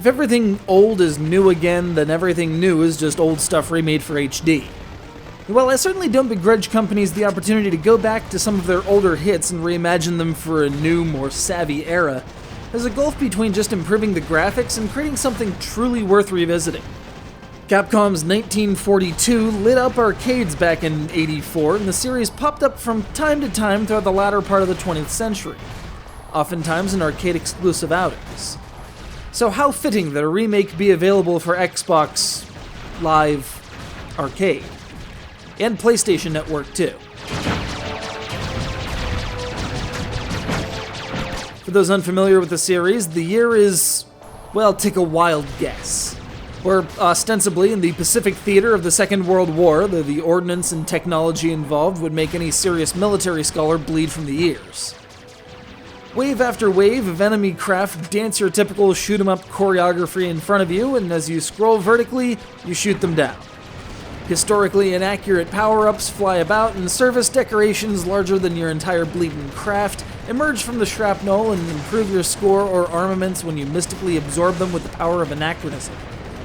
everything old is new again, then everything new is just old stuff remade for HD. While I certainly don't begrudge companies the opportunity to go back to some of their older hits and reimagine them for a new, more savvy era, there's a gulf between just improving the graphics and creating something truly worth revisiting. Capcom's 1942 lit up arcades back in '84, and the series popped up from time to time throughout the latter part of the 20th century, oftentimes in arcade-exclusive outings. So how fitting that a remake be available for Xbox Live Arcade, and PlayStation Network too. For those unfamiliar with the series, the year is, well, take a wild guess. We're ostensibly in the Pacific theater of the Second World War, though the ordnance and technology involved would make any serious military scholar bleed from the ears. Wave after wave of enemy craft dance your typical shoot-'em-up choreography in front of you, and as you scroll vertically, you shoot them down. Historically inaccurate power-ups fly about, and service decorations larger than your entire bleeding craft emerge from the shrapnel and improve your score or armaments when you mystically absorb them with the power of anachronistic.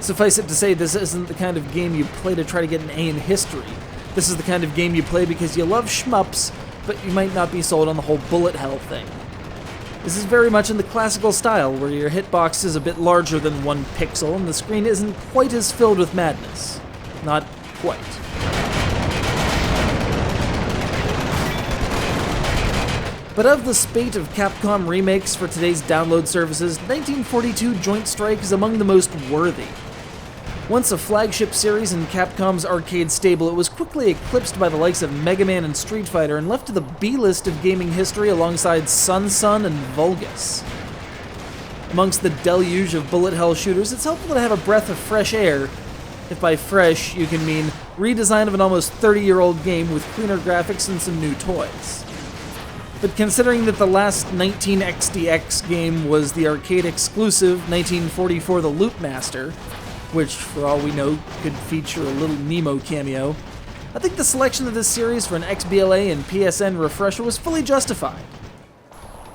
Suffice it to say, this isn't the kind of game you play to try to get an A in history. This is the kind of game you play because you love shmups, but you might not be sold on the whole bullet hell thing. This is very much in the classical style, where your hitbox is a bit larger than 1 pixel, and the screen isn't quite as filled with madness. Not quite. But of the spate of Capcom remakes for today's download services, 1942 Joint Strike is among the most worthy. Once a flagship series in Capcom's arcade stable, it was quickly eclipsed by the likes of Mega Man and Street Fighter and left to the B-list of gaming history alongside Sun and Vulgus. Amongst the deluge of bullet hell shooters, it's helpful to have a breath of fresh air. If by fresh, you can mean redesign of an almost 30-year-old game with cleaner graphics and some new toys. But considering that the last 19XDX game was the arcade-exclusive 1944 The Loot Master, which, for all we know, could feature a little Nemo cameo, I think the selection of this series for an XBLA and PSN refresher was fully justified.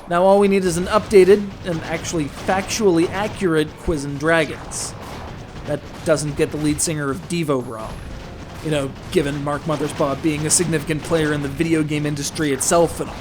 Now all we need is an updated, and actually factually accurate Quiz and Dragons. That doesn't get the lead singer of Devo wrong. You know, given Mark Mothersbaugh being a significant player in the video game industry itself and all.